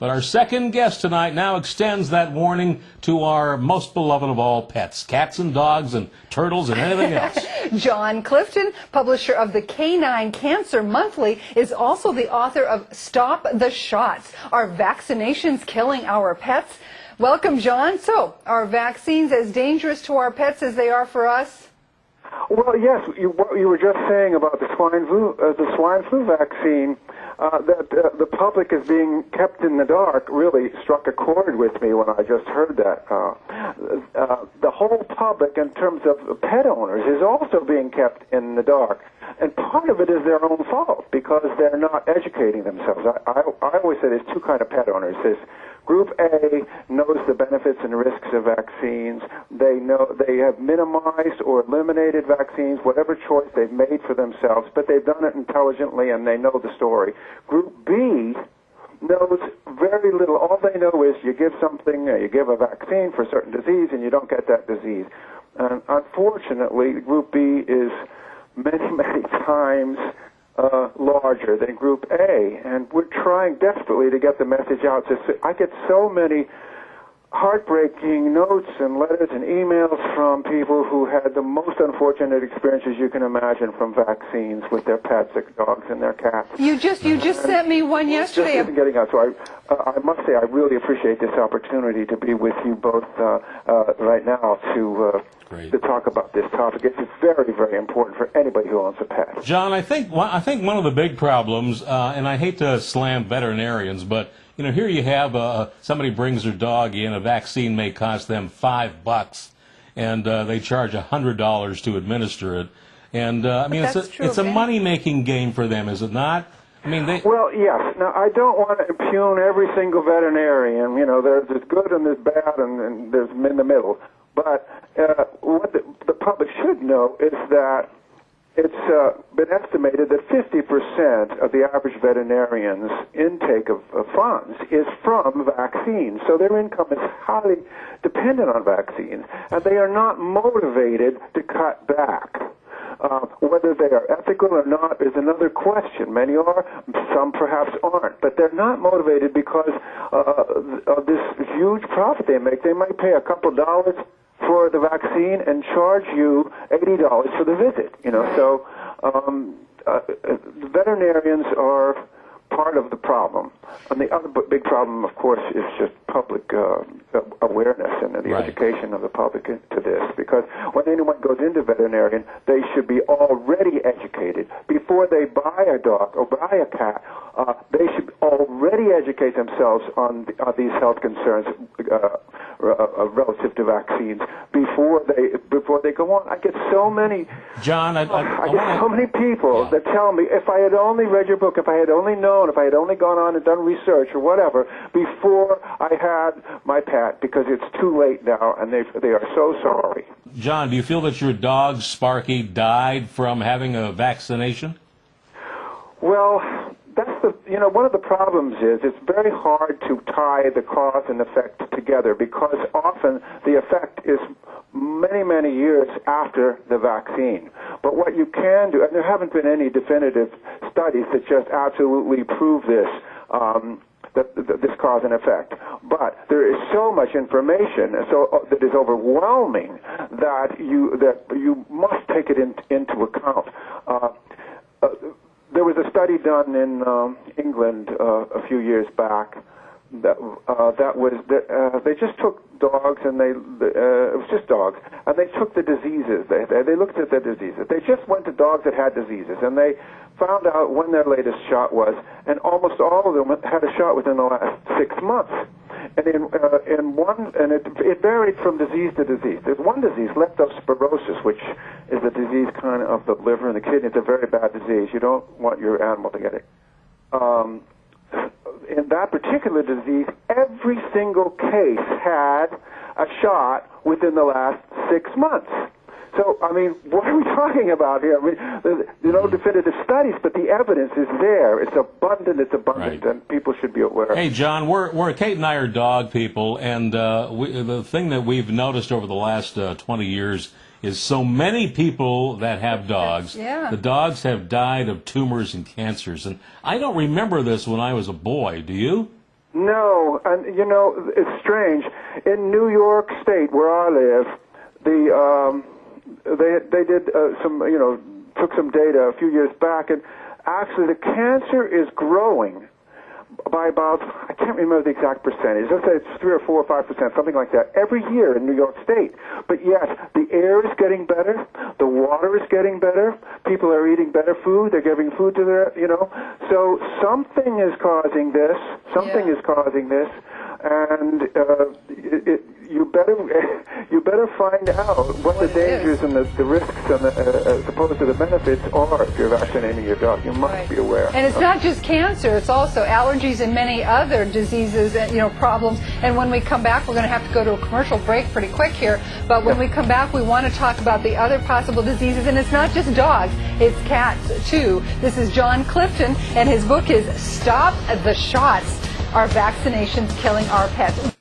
But our second guest tonight now extends that warning to our most beloved of all pets, cats and dogs and turtles and anything else. John Clifton, publisher of the Canine Cancer Monthly, is also the author of Stop the Shots, Are Vaccinations Killing Our Pets? Welcome, John. So, are vaccines as dangerous to our pets as they are for us? Well, yes. What you were just saying about the swine flu vaccine, that the public is being kept in the dark, really struck a chord with me when I just heard that. The whole public, in terms of pet owners, is also being kept in the dark. And part of it is their own fault, because they're not educating themselves. I always say there's two kinds of pet owners. There's Group A knows the benefits and risks of vaccines. They have minimized or eliminated vaccines, whatever choice they've made for themselves, but they've done it intelligently and they know the story. Group B knows very little. All they know is you give something, you give a vaccine for a certain disease and you don't get that disease. And unfortunately, Group B is many, many times larger than Group A, and we're trying desperately to get the message out. I get so many heartbreaking notes and letters and emails from people who had the most unfortunate experiences you can imagine from vaccines with their pets, their dogs and their cats. You just sent me one yesterday. It just isn't getting out. So I must say I really appreciate this opportunity to be with you both right now to talk about this topic. It's very, very important for anybody who owns a pet. John, I think one of the big problems, and I hate to slam veterinarians, but you know, here you have somebody brings their dog in. A vaccine may cost them $5, and they charge $100 to administer it. And I mean, it's a money-making game for them, is it not? I mean, well, yes. Now, I don't want to impugn every single veterinarian. You know, there's good and there's bad, and there's in the middle. But what the public should know is that it's been estimated that 50% of the average veterinarian's intake of funds is from vaccines. So their income is highly dependent on vaccines, and they are not motivated to cut back. Whether they are ethical or not is another question. Many are, some perhaps aren't. But they're not motivated because of this huge profit they make. They might pay a couple dollars for the vaccine and charge you $80 for the visit. You know, so the veterinarians are part of the problem. And the other big problem, of course, is just public awareness and the education of the public to this. Because when anyone goes into veterinarian, they should be already educated. Before they buy a dog or buy a cat, they should already educate themselves on these health concerns relative to vaccines before they go on. I get so many, John, I get so many people that tell me, if I had only read your book, if I had only known, if I had only gone on and done research or whatever before I had my pet, because it's too late now, and they are so sorry. John, do you feel that your dog Sparky died from having a vaccination? Well, that's one of the problems is it's very hard to tie the cause and effect together, because often the effect is many, many years after the vaccine. But what you can do, and there haven't been any definitive studies that just absolutely prove this, this cause and effect. But there is so much information that is overwhelming that you must take it into account. There was a study done in England a few years back they just took dogs and it was just dogs, and they took the diseases. They looked at the diseases. They just went to dogs that had diseases, and they found out when their latest shot was, and almost all of them had a shot within the last 6 months. And it varied from disease to disease. There's one disease, leptospirosis, which is a disease kind of the liver and the kidney. It's a very bad disease. You don't want your animal to get it. In that particular disease, every single case had a shot within the last 6 months. So, I mean, what are we talking about here? I mean, there's no definitive studies, but the evidence is there. It's abundant, and people should be aware. Hey, John, Kate and I are dog people, and the thing that we've noticed over the last 20 years is so many people that have dogs, the dogs have died of tumors and cancers. And I don't remember this when I was a boy. Do you? No, and it's strange. In New York State, where I live, they did took some data a few years back, and actually the cancer is growing by about, I can't remember the exact percentage. Let's say it's 3 or 4 or 5%, something like that, every year in New York State. But yes, the air is getting better, the water is getting better, people are eating better food, they're giving food to their, so something is causing this, and you better find out what the dangers and the risks and as opposed to the benefits are if you're vaccinating your dog. You must be aware. And it's not just cancer; it's also allergies and many other diseases and problems. And when we come back, we're going to have to go to a commercial break pretty quick here. But when we come back, we want to talk about the other possible diseases, and it's not just dogs; it's cats too. This is John Clifton, and his book is "Stop the Shots: Are Vaccinations Killing Our Pets?"